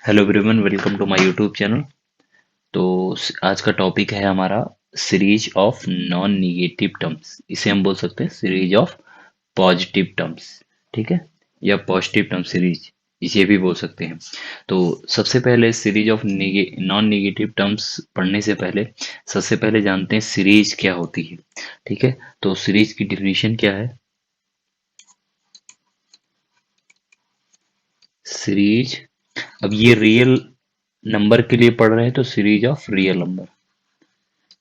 Hello everyone, welcome to my YouTube channel. तो आज का टॉपिक है हमारा series of non negative terms. इसे हम बोल सकते हैं सीरीज ऑफ पॉजिटिव टर्म्स। ठीक है, या पॉजिटिव टर्म सीरीज इसे भी बोल सकते हैं। तो सबसे पहले series of non negative terms पढ़ने से पहले सबसे पहले जानते हैं सीरीज क्या होती है। ठीक है, तो सीरीज की डिफिनीशन क्या है। सीरीज, अब ये रियल नंबर के लिए पढ़ रहे हैं तो series of real number,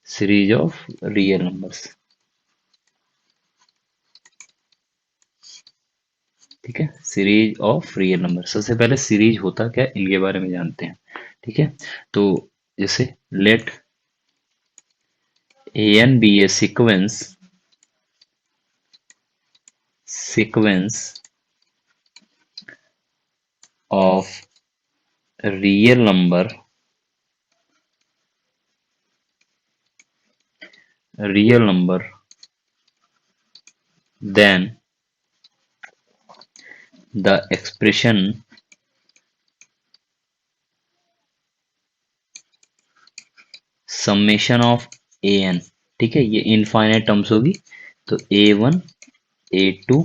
series of real numbers. ठीक है, सीरीज ऑफ रियल नंबर। सबसे पहले सीरीज होता क्या है इनके बारे में जानते हैं। ठीक है, तो जैसे let a n be a sequence of real number then the expression summation of a n. ठीक है, ये इनफाइनाइट टर्म्स होगी, तो A1 A2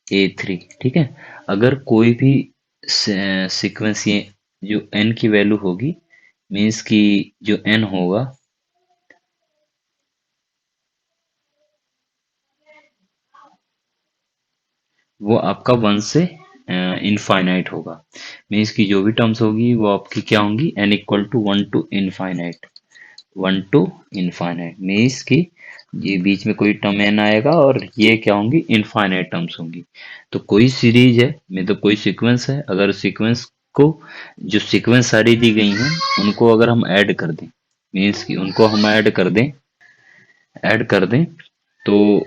A3। ठीक है, अगर कोई भी सीक्वेंस, ये जो n की वैल्यू होगी, मीन्स कि जो n होगा वो आपका वन से इनफाइनाइट होगा। मीन्स कि जो भी टर्म्स होगी वो आपकी क्या होंगी, n equal to one to infinite. One to infinite means कि ये बीच में कोई टर्म n आएगा और ये क्या होंगी, इनफाइनाइट टर्म्स होंगी। तो कोई सीरीज है, मतलब कोई सीक्वेंस है, अगर सीक्वेंस को, जो सीक्वेंस सारी दी गई हैं उनको अगर हम ऐड कर दें, मीन्स कि उनको हम ऐड कर दें तो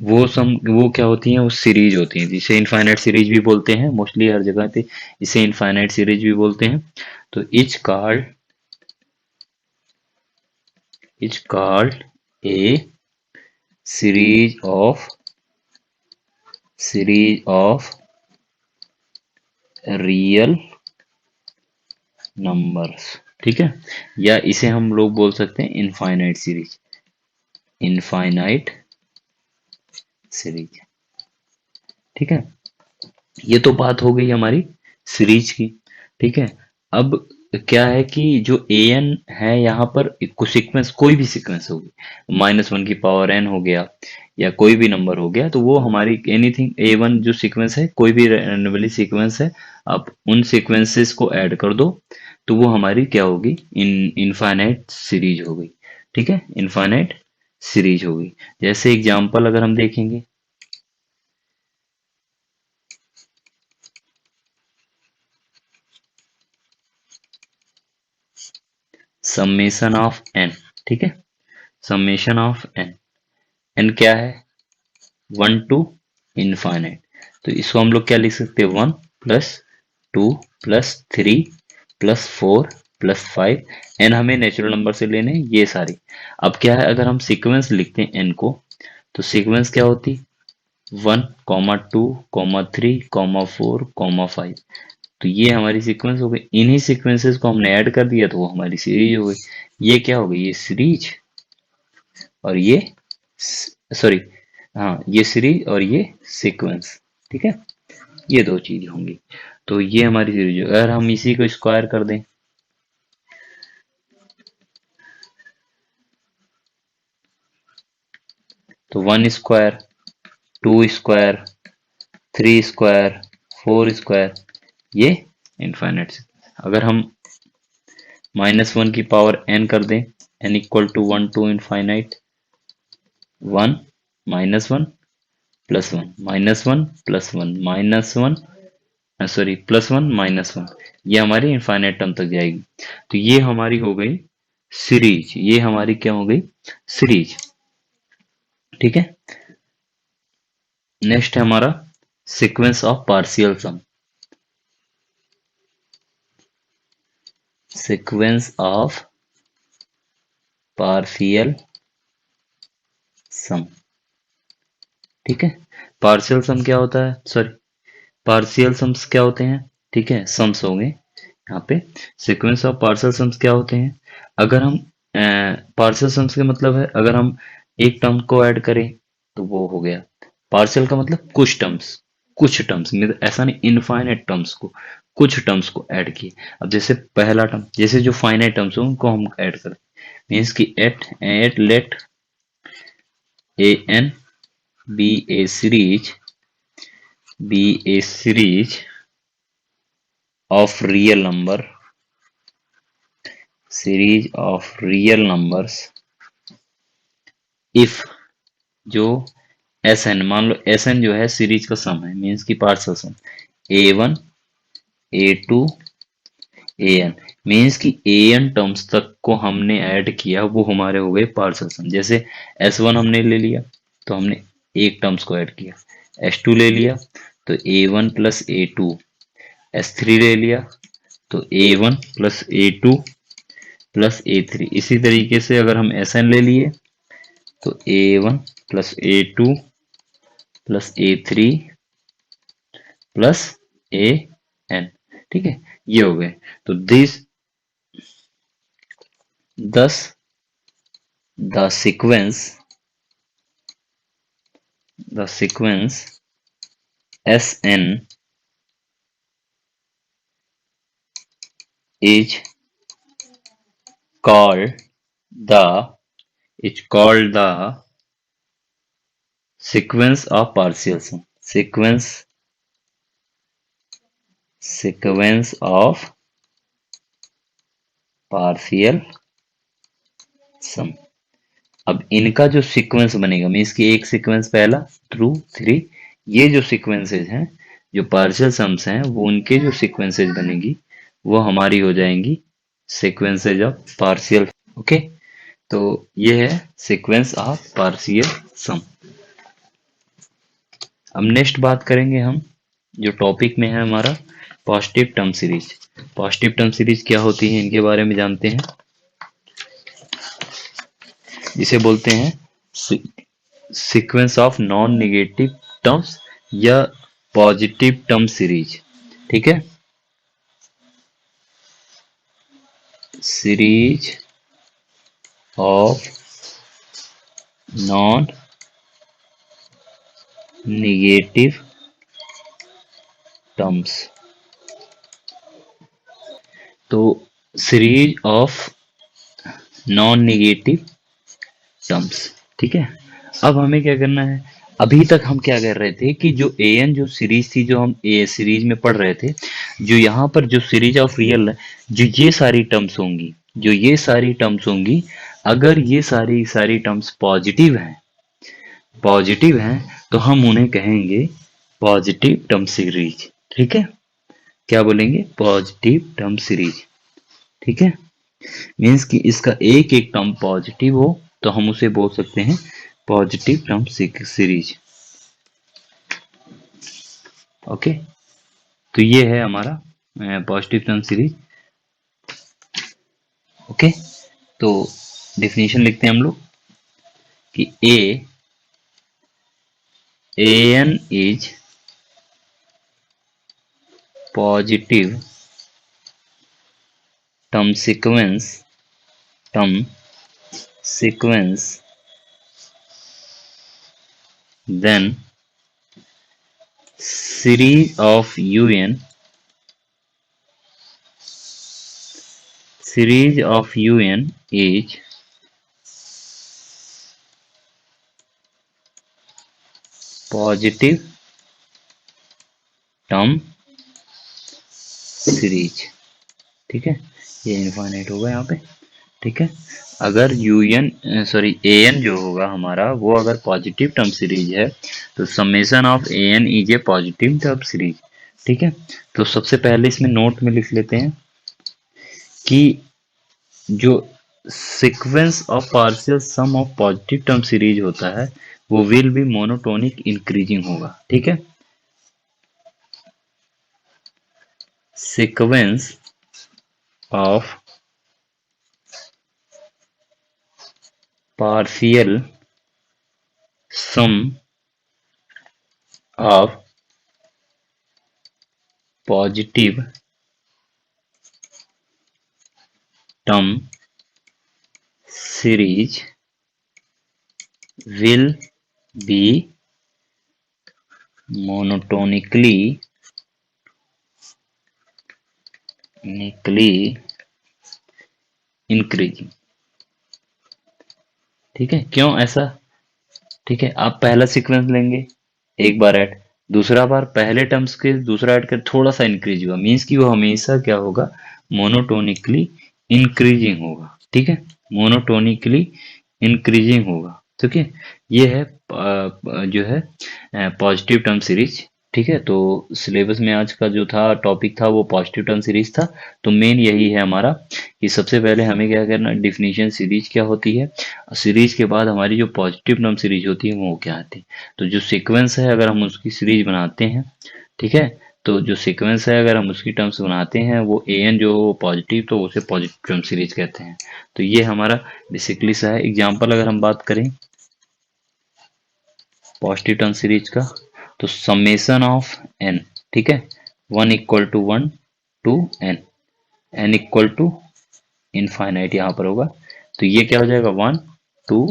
वो क्या होती हैं, वो सीरीज होती हैं, जिसे इनफाइनाइट सीरीज भी बोलते हैं। मोस्टली हर जगह पे इसे इनफाइनाइट सीरीज भी बोलते हैं। तो etch called a series of real numbers. ठीक है, या इसे हम लोग बोल सकते हैं इनफाइनाइट सीरीज। ठीक है, ये तो बात हो गई हमारी सीरीज की। ठीक है, अब क्या है कि जो ए एन है यहाँ पर सीक्वेंस, कोई भी सीक्वेंस होगी, -1 हो गया या कोई भी नंबर हो गया, तो वो हमारी एनीथिंग A1 जो सीक्वेंस है, कोई भी रैंडमली सीक्वेंस है, आप उन सीक्वेंसेस को ऐड कर दो तो वो हमारी क्या होगी, इनफाइनाइट सीरीज हो गई। ठीक है, इनफाइनाइट सीरीज हो गई। जैसे एग्जांपल अगर हम देखेंगे, समेशन ऑफ एन। ठीक है, समेशन ऑफ एन, एन क्या है, वन टू इनफाइनाइट। तो इसको हम लोग क्या लिख सकते हैं, 1 + 2 + 3 + 4 + 5। एन हमें नेचुरल नंबर से लेने हैं ये सारी। अब क्या है, अगर हम सीक्वेंस लिखते हैं एन को, तो सीक्वेंस क्या होती, 1, 2, 3, 4, तो ये हमारी सीक्वेंस हो गई। इन्हीं सीक्वेंसेस को हमने ऐड कर दिया तो वो हमारी सीरीज हो गई। ये क्या हो गई, ये सीरीज, और ये, सॉरी, हाँ, ये सीरीज और ये सीक्वेंस। ठीक है, ये दो चीज होंगी। तो ये हमारी सीरीज। अगर हम इसी को स्क्वायर कर दें, तो 1 स्क्वायर, 2 स्क्वायर, 3 स्क्वायर, 4 स्क्वायर, ये इनफाइनाइट। अगर हम -1 की पावर n कर दें, n equal to one to infinite, 1 - 1 + 1 - 1 + 1 sorry, +1 - 1, ये हमारी इनफाइनाइट टर्म तक जाएगी। तो ये हमारी हो गई सीरीज, ये हमारी क्या हो गई, सीरीज। ठीक है, नेक्स्ट है हमारा sequence of partial sum. Sequence of partial sum. ठीक है, पार्शियल सम क्या होता है, सॉरी, पार्शियल सम्स क्या होते हैं। ठीक है, सम्स होंगे, यहाँ पे सीक्वेंस ऑफ पार्शियल सम्स क्या होते हैं? अगर हम पार्शियल सम्स के मतलब है अगर हम एक टर्म को ऐड करें तो वो हो गया। पार्शियल का मतलब कुछ टर्म्स मतलब ऐसा नहीं इनफाइनाइट टर्म्स को, कुछ टर्म्स को ऐड किए। अब जैसे पहला टर्म, जैसे जो फाइनाइट टर्म्स हो उनको हम ऐड करें, मीन्स की at let a n be a series of real number series of real numbers if जो एस एन मान लो एस एन जो है सीरीज का सम है मीन्स की partial sum a one a two a n means की ए एन टर्म्स तक को हमने ऐड किया वो हमारे हो गए पार्शियल सम। जैसे एस वन हमने ले लिया तो हमने एक टर्म्स को ऐड किया, एस टू ले लिया तो ए वन प्लस ए टू, एस थ्री ले लिया तो ए वन प्लस ए टू प्लस ए थ्री। इसी तरीके से अगर हम एस एन ले लिए तो ए one plus A two plus A three plus a n. ठीक है, ये हो गए। तो this thus the sequence s n is called the called the sequence of partial sum. Sequence of partial sum। अब इनका जो सीक्वेंस बनेगा मीन्स कि एक सीक्वेंस पहला थ्रू थ्री, ये जो सीक्वेंसेज हैं जो पार्शियल सम्स हैं वो उनके जो सीक्वेंसेज बनेगी वो हमारी हो जाएंगी सीक्वेंसेज ऑफ पार्शियल। ओके, तो ये है सीक्वेंस ऑफ पार्शियल सम। अब नेक्स्ट बात करेंगे हम जो टॉपिक में है हमारा positive term series. Positive term series क्या होती है इनके बारे में जानते हैं। जिसे बोलते हैं sequence of non negative terms या पॉजिटिव टर्म सीरीज। ठीक है, series of non negative terms. तो series of non negative terms. ठीक है, अब हमें क्या करना है, अभी तक हम क्या कर रहे थे कि जो ए एन जो सीरीज थी जो हम ए सीरीज में पढ़ रहे थे, जो यहाँ पर जो सीरीज ऑफ रियल जो ये सारी टर्म्स होंगी, जो ये सारी टर्म्स होंगी, अगर ये सारी सारी टर्म्स पॉजिटिव हैं तो हम उन्हें कहेंगे पॉजिटिव टर्म सीरीज। ठीक है, क्या बोलेंगे, पॉजिटिव टर्म सीरीज। ठीक है, मीन्स कि इसका एक एक टर्म पॉजिटिव हो तो हम उसे बोल सकते हैं पॉजिटिव टर्म सीरीज। ओके, तो ये है हमारा पॉजिटिव टर्म सीरीज। ओके, तो डेफिनेशन लिखते हैं हम लोग कि A N is positive term sequence then series of un is positive term series. ठीक है, ये इनफाइनाइट होगा यहाँ पे। ठीक है, अगर यूएन ए एन जो होगा हमारा वो अगर पॉजिटिव टर्म सीरीज है तो summation of a N is a positive term series. ठीक है, तो सबसे पहले इसमें नोट में लिख लेते हैं कि जो sequence of partial sum of positive term series होता है वो विल बी मोनोटोनिक इंक्रीजिंग होगा। ठीक है, sequence of partial sum of positive term series will be monotonically increasing। ठीक है, क्यों ऐसा? ठीक है, आप पहला सीक्वेंस लेंगे, एक बार ऐड, दूसरा बार पहले टर्म्स के दूसरा ऐड कर थोड़ा सा इंक्रीज हुआ, मीन्स कि वो हमेशा क्या होगा, मोनोटोनिकली इंक्रीजिंग होगा। ठीक है, मोनोटोनिकली इंक्रीजिंग होगा। ठीक है, ये है जो है पॉजिटिव टर्म सीरीज। ठीक है, तो सिलेबस में आज का जो था टॉपिक था वो पॉजिटिव टर्म सीरीज था। तो मेन यही है हमारा कि सबसे पहले हमें क्या करना, डिफिनीशन सीरीज क्या होती है, सीरीज के बाद हमारी जो पॉजिटिव टर्म सीरीज होती है वो क्या आती है। तो जो सीक्वेंस है अगर हम उसकी सीरीज बनाते हैं, ठीक है, तो जो सीक्वेंस है अगर हम उसकी टर्म्स बनाते हैं वो ए एन जो पॉजिटिव, तो उसे पॉजिटिव टर्म सीरीज कहते हैं। तो ये हमारा बेसिकली सा है। एग्जाम्पल अगर हम बात करें पॉजिटिव टर्म सीरीज का, तो समेशन ऑफ एन, ठीक है, 1 = 1 to n, n = इनफाइनाइट यहाँ पर होगा। तो ये क्या हो जाएगा, 1 2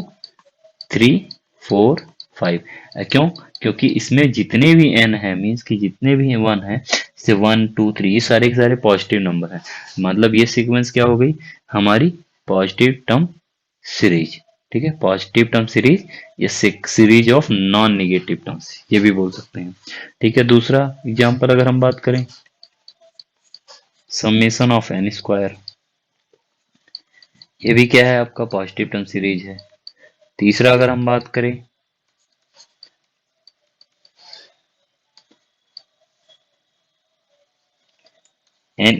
3 4 5। क्यों? क्योंकि इसमें जितने भी n है, मीन्स कि जितने भी 1 है, जैसे 1 2 3, ये सारे के सारे पॉजिटिव नंबर है। मतलब ये सीक्वेंस क्या हो गई, हमारी पॉजिटिव टर्म सीरीज। ठीक है, पॉजिटिव टर्म सीरीज या series of non negative terms, ये भी बोल सकते हैं। ठीक है, दूसरा एग्जांपल अगर हम बात करें, समेशन ऑफ एन स्क्वायर, ये भी क्या है, आपका पॉजिटिव टर्म सीरीज है। तीसरा अगर हम बात करें n²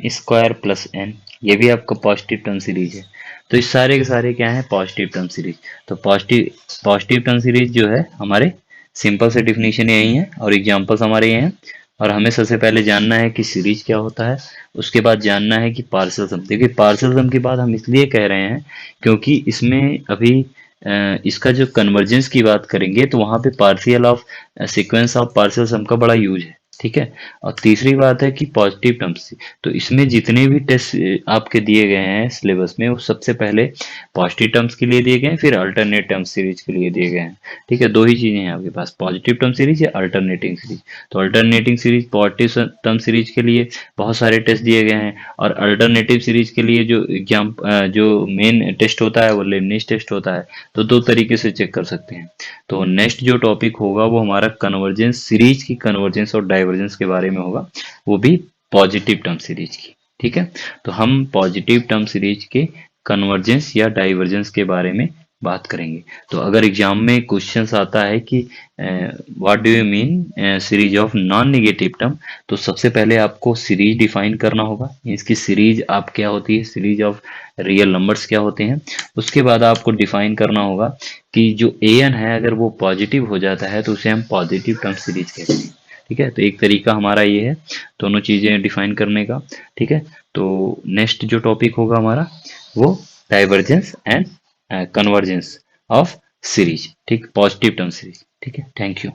+ n, ये भी आपका पॉजिटिव टर्म सीरीज है। तो इस सारे के सारे क्या है, पॉजिटिव टर्म सीरीज। तो पॉजिटिव टर्म सीरीज जो है हमारे, सिंपल से डिफिनीशन यही है और एग्जांपल्स हमारे ये हैं। और हमें सबसे पहले जानना है कि सीरीज क्या होता है, उसके बाद जानना है कि पार्शियल सम। देखिए पार्शियल सम की बात हम इसलिए कह रहे हैं क्योंकि इसमें अभी इसका जो कन्वर्जेंस की बात करेंगे तो वहां पे partial of sequence of partial sum का बड़ा यूज है। ठीक है, और तीसरी बात है कि पॉजिटिव टर्म्स, तो इसमें जितने भी टेस्ट आपके दिए गए हैं सिलेबस में, वो सबसे पहले पॉजिटिव टर्म्स के लिए दिए गए हैं, फिर अल्टरनेट टर्म सीरीज के लिए दिए गए हैं। ठीक है, दो ही चीजें हैं आपके पास, पॉजिटिव टर्म सीरीज या अल्टरनेटिंग सीरीज। तो alternating series, positive term series के लिए बहुत सारे टेस्ट दिए गए हैं, और अल्टरनेटिव सीरीज के लिए जो एग्जाम जो मेन टेस्ट होता है वो लेबनिज टेस्ट होता है। तो दो तरीके से चेक कर सकते हैं। तो नेक्स्ट जो टॉपिक होगा वो हमारा कन्वर्जेंस, सीरीज की कन्वर्जेंस और डाइवर्जेंस के बारे में होगा, वो भी पॉजिटिव टर्म सीरीज की। ठीक है, तो हम पॉजिटिव टर्म सीरीज के कन्वर्जेंस या डाइवर्जेंस के बारे में बात करेंगे। तो अगर एग्जाम में क्वेश्चंस आता है कि what do you mean series of non negative term, तो सबसे पहले आपको सीरीज डिफाइन करना होगा, इसकी सीरीज आप क्या होती है, सीरीज ऑफ रियल नंबर्स क्या होते हैं। उसके बाद आपको डिफाइन करना होगा कि जो ए एन है अगर वो पॉजिटिव हो जाता है तो उसे हम पॉजिटिव टर्म सीरीज कहते हैं। ठीक है, तो एक तरीका हमारा ये है दोनों चीजें डिफाइन करने का। ठीक है, तो नेक्स्ट जो टॉपिक होगा हमारा वो divergence and convergence of series, ठीक, पॉजिटिव टर्म सीरीज। ठीक है, थैंक यू।